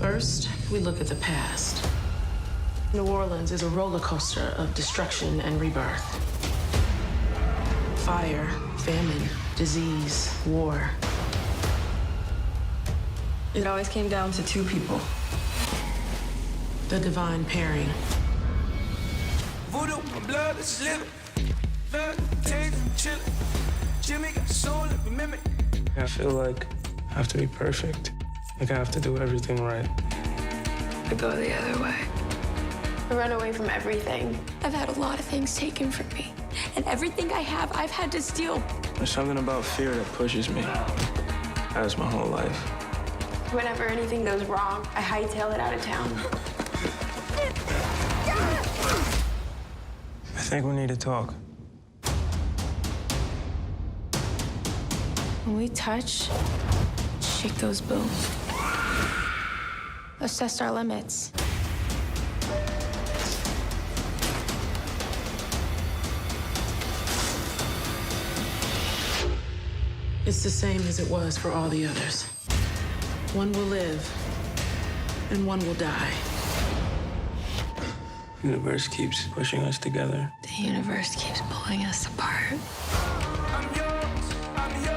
First, we look at the past. New Orleans is a roller coaster of destruction and rebirth. Fire, famine, disease, war. It always came down to two people. The divine pairing. Voodoo, my blood is living. Blood, taste, chillin'. Jimmy got soul, let me mimic. I feel like I have to be perfect. Like I have to do everything right. I go the other way. I run away from everything. I've had a lot of things taken from me. And everything I have, I've had to steal. There's something about fear that pushes me. That's my whole life. Whenever anything goes wrong, I hightail it out of town. I think we need to talk. When we touch, shake those booms. Assess our limits. It's the same as it was for all the others. One will live, and one will die. The universe keeps pushing us together. The universe keeps pulling us apart. I'm yours, I'm yours.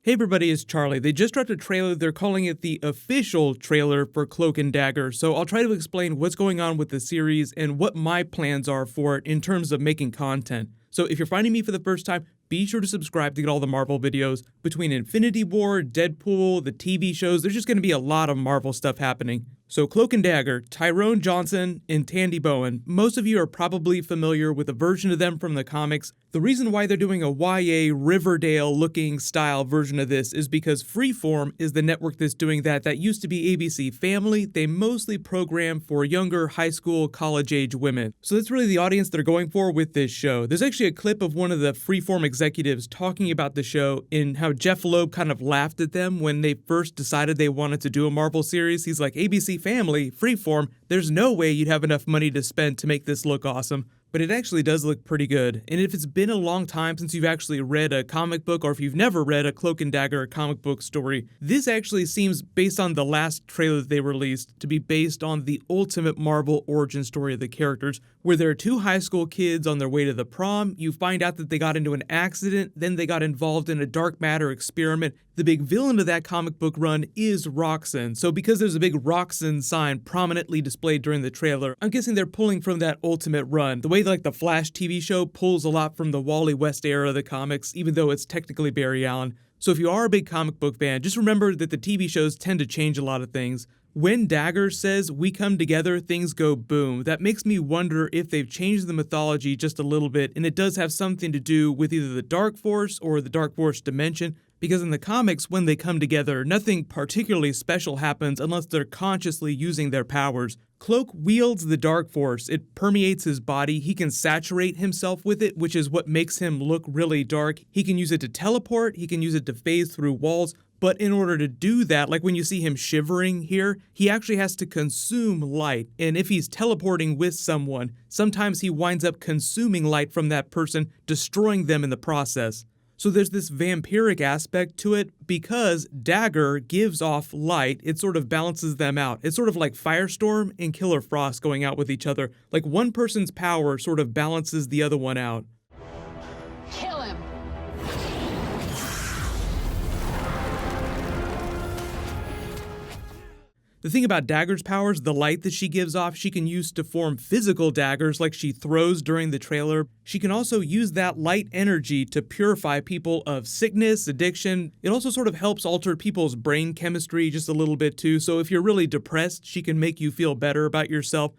Hey everybody, it's Charlie. They just dropped a trailer. They're calling it the official trailer for Cloak and Dagger. So I'll try to explain what's going on with the series and what my plans are for it in terms of making content. So if you're finding me for the first time, be sure to subscribe to get all the Marvel videos. Between Infinity War, Deadpool, the TV shows, there's just going to be a lot of Marvel stuff happening. So Cloak and Dagger, Tyrone Johnson and Tandy Bowen. Most of you are probably familiar with a version of them from the comics. The reason why they're doing a YA Riverdale-looking style version of this is because Freeform is the network that's doing that. That used to be ABC Family. They mostly program for younger high school, college-age women. So that's really the audience they're going for with this show. There's actually a clip of one of the Freeform executives talking about the show and how Jeff Loeb kind of laughed at them when they first decided they wanted to do a Marvel series. He's like, ABC Family, Freeform, there's no way you'd have enough money to spend to make this look awesome. But it actually does look pretty good. And if it's been a long time since you've actually read a comic book, or if you've never read a Cloak and Dagger comic book story, this actually seems, based on the last trailer that they released, to be based on the ultimate Marvel origin story of the characters, where there are two high school kids on their way to the prom. You find out that they got into an accident, then they got involved in a dark matter experiment. The big villain of that comic book run is Roxanne. So because there's a big Roxanne sign prominently displayed during the trailer, I'm guessing they're pulling from that ultimate run. The way like the Flash TV show pulls a lot from the Wally West era of the comics, even though it's technically Barry Allen. So if you are a big comic book fan, just remember that the TV shows tend to change a lot of things. When Dagger says, "We come together, things go boom," that makes me wonder if they've changed the mythology just a little bit, and it does have something to do with either the Dark Force or the Dark Force dimension. Because in the comics, when they come together, nothing particularly special happens unless they're consciously using their powers. Cloak wields the Dark Force. It permeates his body. He can saturate himself with it, which is what makes him look really dark. He can use it to teleport. He can use it to phase through walls. But in order to do that, like when you see him shivering here, he actually has to consume light. And if he's teleporting with someone, sometimes he winds up consuming light from that person, destroying them in the process. So there's this vampiric aspect to it because Dagger gives off light. It sort of balances them out. It's sort of like Firestorm and Killer Frost going out with each other. Like one person's power sort of balances the other one out. Kill him! The thing about Dagger's powers, the light that she gives off, she can use to form physical daggers like she throws during the trailer. She can also use that light energy to purify people of sickness, addiction. It also sort of helps alter people's brain chemistry just a little bit too. So if you're really depressed, she can make you feel better about yourself.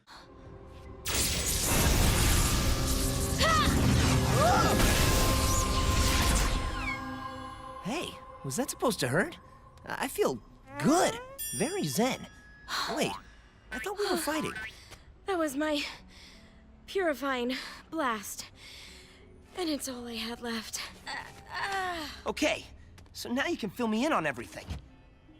Hey, was that supposed to hurt? I feel good. Very zen. Wait, I thought we were fighting. That was my purifying blast. And it's all I had left. Okay, so now you can fill me in on everything.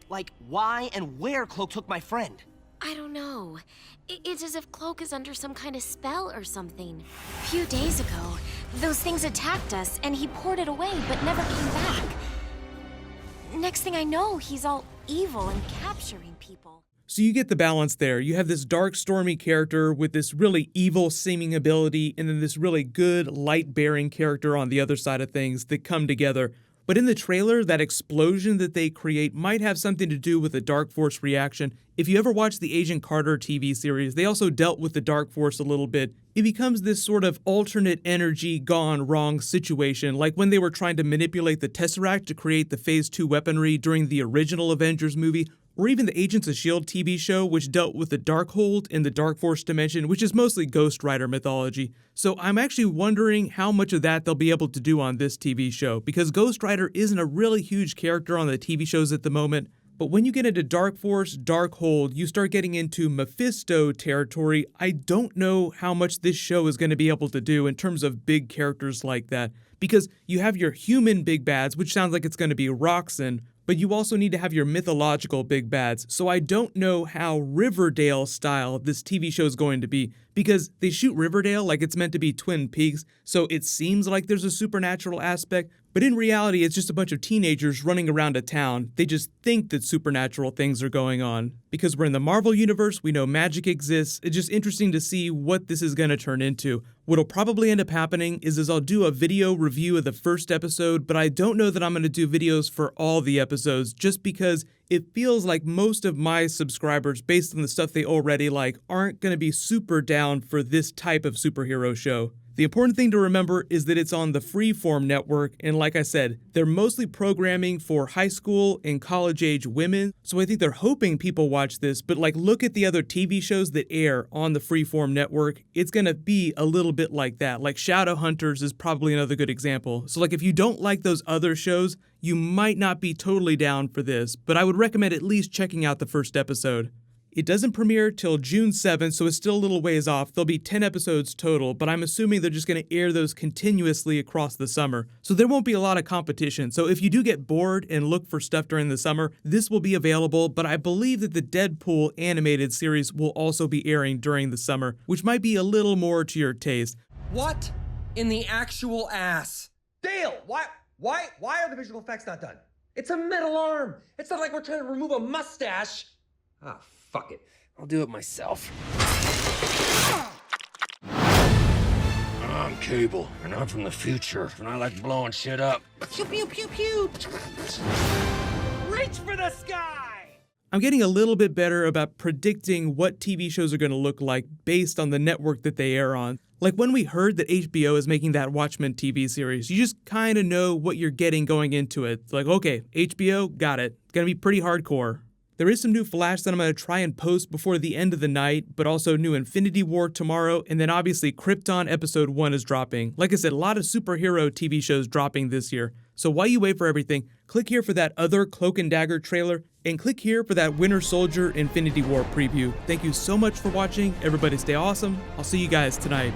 Like why and where Cloak took my friend. I don't know. It's as if Cloak is under some kind of spell or something. A few days ago, those things attacked us and he poured it away but never came back. Next thing I know, he's all evil and capturing people. So you get the balance there. You have this dark, stormy character with this really evil seeming ability, and then this really good, light-bearing character on the other side of things that come together. But in the trailer, that explosion that they create might have something to do with the Dark Force reaction. If you ever watched the Agent Carter TV series, they also dealt with the Dark Force a little bit. It becomes this sort of alternate energy gone wrong situation, like when they were trying to manipulate the Tesseract to create the Phase 2 weaponry during the original Avengers movie, or even the Agents of S.H.I.E.L.D. TV show, which dealt with the Darkhold in the Dark Force dimension, which is mostly Ghost Rider mythology. So I'm actually wondering how much of that they'll be able to do on this TV show, because Ghost Rider isn't a really huge character on the TV shows at the moment. But when you get into Dark Force, Darkhold, you start getting into Mephisto territory. I don't know how much this show is going to be able to do in terms of big characters like that, because you have your human big bads, which sounds like it's going to be Roxanne, but you also need to have your mythological big bads. So I don't know how Riverdale style this TV show is going to be, because they shoot Riverdale like it's meant to be Twin Peaks, so it seems like there's a supernatural aspect, but in reality it's just a bunch of teenagers running around a town. They just think that supernatural things are going on. Because we're in the Marvel universe, we know magic exists. It's just interesting to see what this is going to turn into. What'll probably end up happening is I'll do a video review of the first episode, but I don't know that I'm going to do videos for all the episodes, just because it feels like most of my subscribers, based on the stuff they already like, aren't going to be super down for this type of superhero show. The important thing to remember is that it's on the Freeform network, and like I said, they're mostly programming for high school and college-age women, so I think they're hoping people watch this, but like look at the other TV shows that air on the Freeform network. It's gonna be a little bit like that. Like Shadowhunters is probably another good example. So like if you don't like those other shows, you might not be totally down for this, but I would recommend at least checking out the first episode. It doesn't premiere till June 7th, so it's still a little ways off. There'll be 10 episodes total, but I'm assuming they're just going to air those continuously across the summer. So there won't be a lot of competition. So if you do get bored and look for stuff during the summer, this will be available, but I believe that the Deadpool animated series will also be airing during the summer, which might be a little more to your taste. What in the actual ass? Dale, why are the visual effects not done? It's a metal arm. It's not like we're trying to remove a mustache. Ah, fuck it. I'll do it myself. I'm Cable, and I'm from the future, and I like blowing shit up. Pew, pew, pew, pew. Reach for the sky! I'm getting a little bit better about predicting what TV shows are going to look like based on the network that they air on. Like when we heard that HBO is making that Watchmen TV series, you just kind of know what you're getting going into it. It's like, okay, HBO, got it. It's going to be pretty hardcore. There is some new Flash that I'm going to try and post before the end of the night, but also new Infinity War tomorrow, and then obviously Krypton Episode 1 is dropping. Like I said, a lot of superhero TV shows dropping this year. So while you wait for everything, click here for that other Cloak and Dagger trailer, and click here for that Winter Soldier Infinity War preview. Thank you so much for watching. Everybody stay awesome. I'll see you guys tonight.